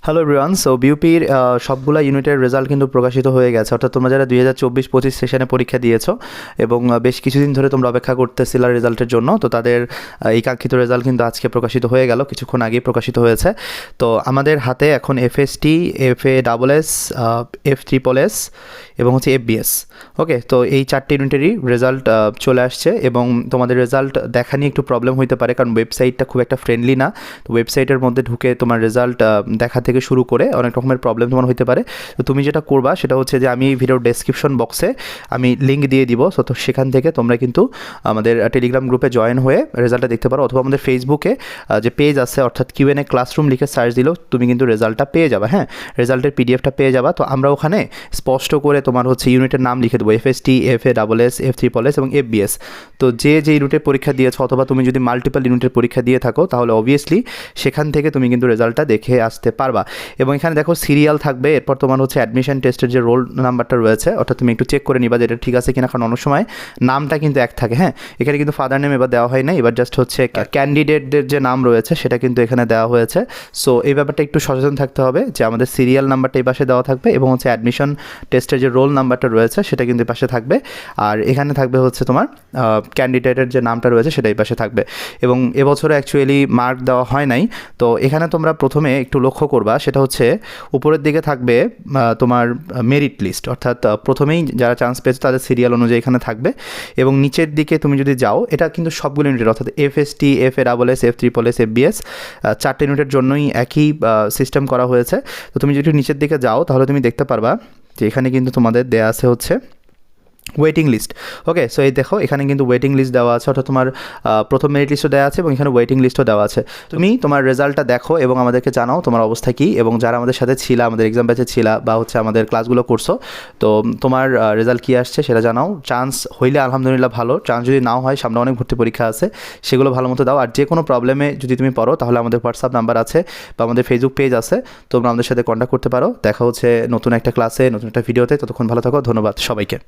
Hello everyone, so বিউপির সবগুলা ইউনিটের result কিন্তু প্রকাশিত হয়ে গেছে। অর্থাৎ তোমরা যারা 2024-25 সেশনে পরীক্ষা দিয়েছো এবং বেশ কিছুদিন ধরে তোমরা অপেক্ষা করতেছিলে রেজাল্টের জন্য, তো তাদের এই কাঙ্ক্ষিত রেজাল্ট কিন্তু আজকে প্রকাশিত হয়ে গেল, কিছুক্ষণ আগেই প্রকাশিত হয়েছে। তো আমাদের হাতে এখন এফএসটি, FASS, F3S এবং হচ্ছে FBS। ওকে, তো এই 4টে ইউনিটেরই রেজাল্ট চলে আসছে এবং তোমাদের রেজাল্ট দেখা নিয়ে একটু প্রবলেম হতে পারে, কারণ ওয়েবসাইটটা খুব একটা ফ্রেন্ডলি না। তো ওয়েবসাইটের মধ্যে ঢুকে তোমার রেজাল্ট দেখা থেকে শুরু করে অনেক রকমের প্রবলেম তোমার হতে পারে। তো তুমি যেটা করবা সেটা হচ্ছে যে আমি ভিডিওর ডেসক্রিপশন বক্সে আমি লিঙ্ক দিয়ে দিব, তো সেখান থেকে তোমরা কিন্তু আমাদের টেলিগ্রাম গ্রুপে জয়েন হয়ে রেজাল্টটা দেখতে পারো, অথবা আমাদের ফেসবুকে যে পেজ আছে অর্থাৎ Q&A ক্লাসরুম লিখে সার্চ দিলেও তুমি কিন্তু রেজাল্টটা পেয়ে যাবে। হ্যাঁ, রেজাল্টের পিডিএফটা পেয়ে যাবা। তো আমরা ওখানে স্পষ্ট করে তোমার হচ্ছে ইউনিটের নাম লিখে দেবো, FST, FASS, F3S এবং FBS। তো যে ইউনিটের পরীক্ষা দিয়েছো, অথবা তুমি যদি মাল্টিপল ইউনিটের পরীক্ষা দিয়ে থাকো, তাহলে অবভিয়াসলি সেখান থেকে তুমি কিন্তু রেজাল্টটা দেখে আসতে পারবা। এবং এখানে দেখো সিরিয়াল থাকবে, এরপর তোমার হচ্ছে অ্যাডমিশন টেস্টের যে রোল নাম্বারটা রয়েছে, অর্থাৎ তুমি একটু চেক করে নিবা যে এটা ঠিক আছে কিনা, কারণ অনেক সময় নামটা কিন্তু এক থাকে। হ্যাঁ, এখানে কিন্তু ফাদার নেম এবার দেওয়া হয় না, এবার জাস্ট হচ্ছে ক্যান্ডিডেটদের যে নাম রয়েছে সেটা কিন্তু এখানে দেওয়া হয়েছে। সো এই ব্যাপারটা একটু সচেতন থাকতে হবে যে আমাদের সিরিয়াল নাম্বারটা এই পাশে দেওয়া থাকবে এবং হচ্ছে অ্যাডমিশন টেস্টের যে রোল নাম্বারটা রয়েছে সেটা কিন্তু এই পাশে থাকবে, আর এখানে থাকবে হচ্ছে তোমার ক্যান্ডিডেটের যে নামটা রয়েছে সেটা এই পাশে থাকবে। এবং এবছরে অ্যাকচুয়ালি মার্ক দেওয়া হয় নাই, তো এখানে তোমরা প্রথমে একটু লক্ষ্য করবা, সেটা হচ্ছে উপরের দিকে থাকবে তোমার মেরিট লিস্ট, অর্থাৎ প্রথমেই যারা চান্স পেয়েছে তাদের সিরিয়াল অনুযায়ী এখানে থাকবে। এবং নিচের দিকে তুমি যদি যাও, এটা কিন্তু সবগুলো ইউনিটের, অর্থাৎ FST, FASS, F3S, FBS 4টে ইউনিটের জন্যই একই সিস্টেম করা হয়েছে। তো তুমি যদি নিচের দিকে যাও তাহলে তুমি দেখতে পারবা যে এখানে কিন্তু তোমাদের দেয়া আছে হচ্ছে ওয়েটিং লিস্ট। ওকে, সো এই দেখো এখানে কিন্তু ওয়েটিং লিস্ট দেওয়া আছে, অর্থাৎ তোমার প্রথম মেরিট লিস্টও দেওয়া আছে এবং এখানে ওয়েটিং লিস্টও দেওয়া আছে। তুমি তোমার রেজাল্টটা দেখো এবং আমাদেরকে জানাও তোমার অবস্থা কী, এবং যারা আমাদের সাথে ছিলা, আমাদের এক্সাম ব্যাচে ছিলা বা হচ্ছে আমাদের ক্লাসগুলো করছো, তো তোমার রেজাল্ট কী আসছে সেটা জানাও। চান্স হইলে আলহামদুলিল্লাহ ভালো, চান্স যদি নাও হয় সামনে অনেক ভর্তি পরীক্ষা আছে, সেগুলো ভালো মতো দাও। আর যে কোনো প্রবলেমে যদি তুমি পড়ো তাহলে আমাদের হোয়াটসঅ্যাপ নাম্বার আছে বা আমাদের ফেসবুক পেজ আছে, তোমরা আমাদের সাথে কন্ট্যাক্ট করতে পারো। দেখা হচ্ছে নতুন একটা ক্লাসে, নতুন একটা ভিডিওতে। ততক্ষণ ভালো থাকো, ধন্যবাদ সবাইকে।